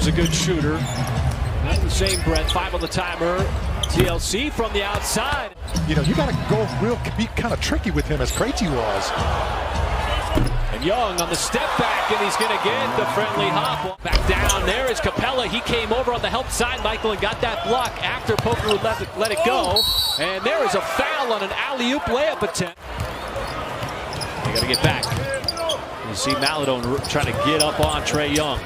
Sarr's a good shooter. Not in the same breath. 5 on the timer. TLC from the outside. You know, you got to be kind of tricky with him as Krejci was. And Young on the step back, and he's going to get the friendly hop. Back down, there is Capella. He came over on the help side, Michael, and got that block after Poku let it go. And there is a foul on an alley-oop layup attempt. They got to get back. You see Maladone trying to get up on Trae Young.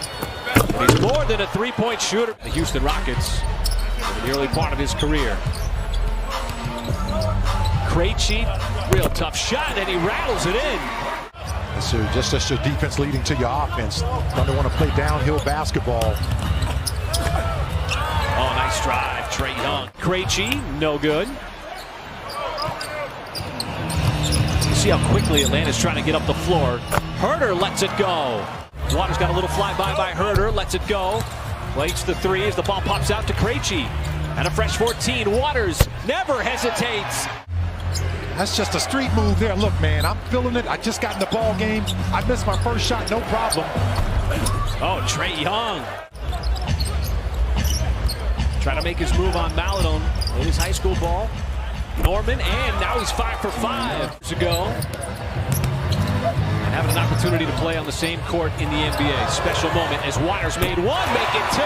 But he's more than a three-point shooter. The Houston Rockets in the early part of his career. Krejci, real tough shot, and he rattles it in. So just as your defense leading to your offense. Don't want to play downhill basketball. Oh, nice drive, Trae Young. Krejci, no good. You see how quickly Atlanta's trying to get up the floor. Herter lets it go. Waters got a little flyby by Herter, lets it go. Waits the three as the ball pops out to Krejci. And a fresh 14. Waters never hesitates. That's just a street move there. Look, man, I'm feeling it. I just got in the ball game. I missed my first shot, no problem. Oh, Trae Young. Trying to make his move on Maladone in his high school ball. Norman, and now he's 5 for 5 years ago. And having an opportunity to play on the same court in the NBA. Special moment as Waters made one, make it 2.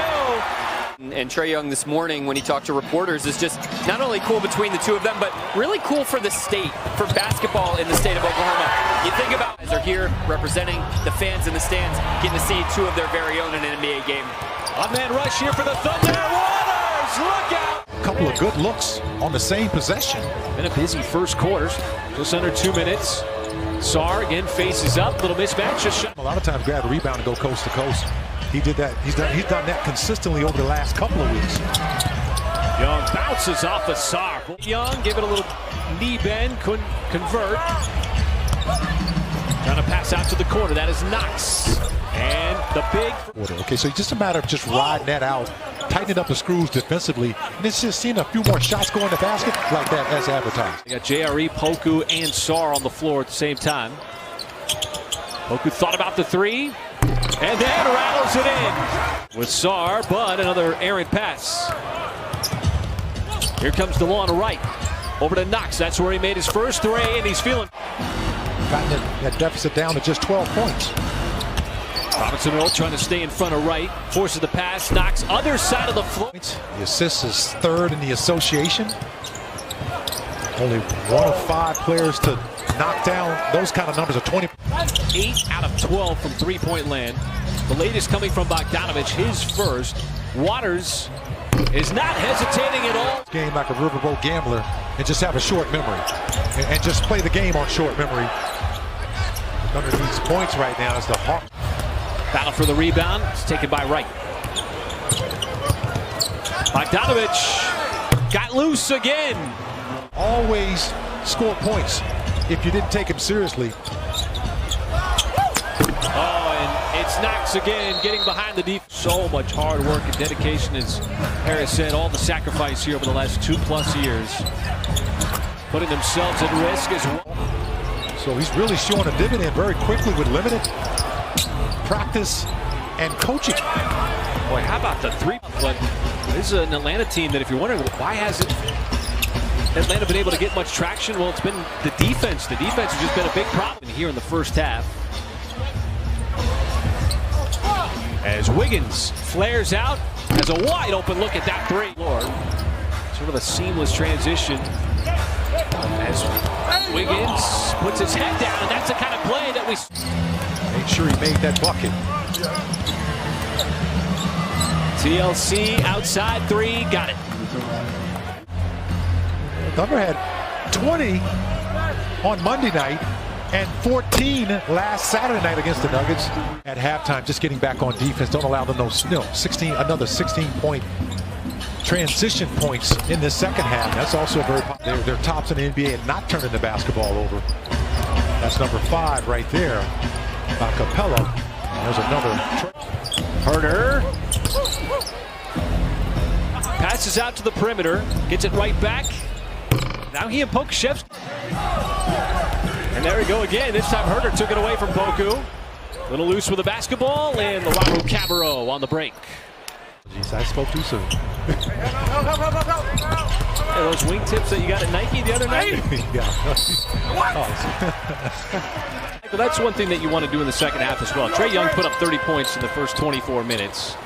And Trae Young this morning, when he talked to reporters, is just not only cool between the two of them, but really cool for the state, for basketball in the state of Oklahoma. You think about as they're here representing the fans in the stands, getting to see two of their very own in an NBA game. One-man rush here for the Thunder. Waters, look out! A couple of good looks on the same possession. Been a busy first quarter, just under 2 minutes. Sarr again faces up, little mismatch. Just shot. A lot of times grab a rebound and go coast to coast. He did that. He's done that consistently over the last couple of weeks. Young bounces off of Sarr. Young give it a little knee bend, couldn't convert. Trying to pass out to the corner. That is Knox. And the big. Okay, so it's just a matter of just riding that out, tightening up the screws defensively, and it's just seeing a few more shots go in the basket like that as advertised. You got JRE, Poku, and Sarr on the floor at the same time. Poku thought about the three. And then rattles it in with Sarr, but another errant pass. Here comes DeLon right. Over to Knox. That's where he made his first three, and he's feeling. Gotten that deficit down to just 12 points. Robinson Earl trying to stay in front of right. Forces the pass. Knocks other side of the floor. The assist is third in the association. Only 1 of 5 players to knock down those kind of numbers of 20. 8 out of 12 from three-point land. The latest coming from Bogdanovich, his first. Waters is not hesitating at all. Game like a riverboat gambler and just have a short memory and just play the game on short memory. Under these points right now is the Hawk. Battle for the rebound. It's taken by Wright. Bogdanovich got loose again. Always score points if you didn't take him seriously. Oh, and it's Knox again, getting behind the defense. So much hard work and dedication, as Harris said, all the sacrifice here over the last 2+ years. Putting themselves at risk as well. So he's really showing a dividend very quickly with limited practice and coaching. Boy, how about the three? But this is an Atlanta team that, if you're wondering why hasn't Atlanta been able to get much traction, well, it's been the defense. The defense has just been a big problem here in the first half. As Wiggins flares out, has a wide open look at that three. Lord, sort of a seamless transition as Wiggins puts his head down, and that's the kind of play that we. Make sure he made that bucket. TLC outside three, got it. Thunder had 20 on Monday night and 14 last Saturday night against the Nuggets. At halftime, just getting back on defense. Don't allow them another 16-point transition points in the second half. That's also a very they're tops in the NBA and not turning the basketball over. That's number 5 right there by Capella. There's another. Herter passes out to the perimeter, gets it right back. Now he and Pokuševski. And there we go again. This time Herter took it away from Poku. A little loose with the basketball, and Lauru Cabarrot on the break. Jeez, I spoke too soon. Hey, those wingtips that you got at Nike the other night? Yeah. Well, that's one thing that you want to do in the second half as well. Trae Young put up 30 points in the first 24 minutes.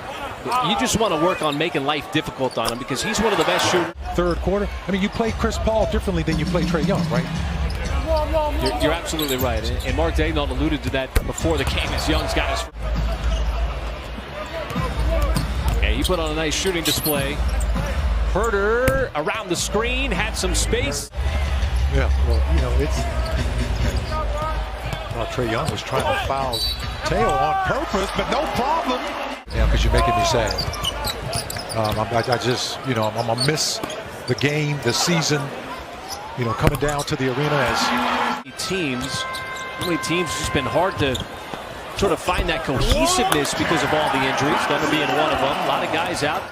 You just want to work on making life difficult on him because he's one of the best shooters. Third quarter. I mean, you play Chris Paul differently than you play Trae Young, right? You're absolutely right. And Mark Daigneault alluded to that before the game as Young's got his. Yeah, he put on a nice shooting display. Herter around the screen, had some space. Yeah, well, you know, it's... Well, Trae Young was trying to foul Teo on purpose, but no problem. Yeah, because you're making me sad. I just, you know, I'm going to miss the game, the season, you know, coming down to the arena as... How many teams it's just been hard to sort of find that cohesiveness because of all the injuries, Thunder being one of them. A lot of guys out.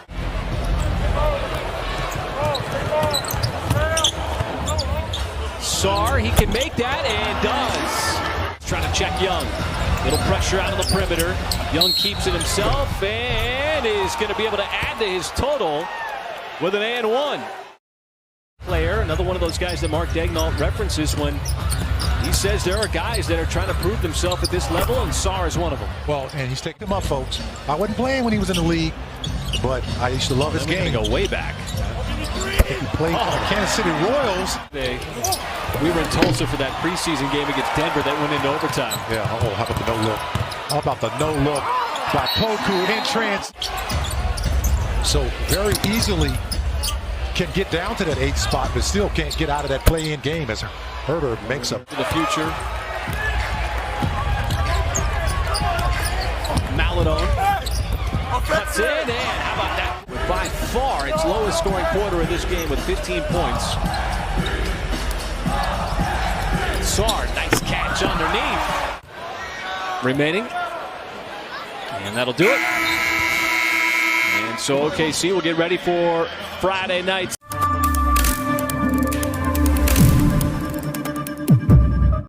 Sarr, he can make that and does. Trying to check Young. Little pressure out of the perimeter. Young keeps it himself and is going to be able to add to his total with an and one. Player, another one of those guys that Mark Daigneault references when he says there are guys that are trying to prove themselves at this level, and Sarr is one of them. Well, and he's taking them up, folks. I wasn't playing when he was in the league, but I used to love his game. Go way back. I think he played for the Kansas City Royals. We were in Tulsa for that preseason game against Denver that went into overtime. Yeah, oh, how about the no-look? How about the no-look by Poku in trans? So very easily can get down to that 8th spot, but still can't get out of that play-in game as Herter makes up. For the future. Maladone cuts in, and how about that? By far its lowest scoring quarter of this game with 15 points. Sarr, nice catch underneath. Remaining. And that'll do it. And so OKC will get ready for Friday night's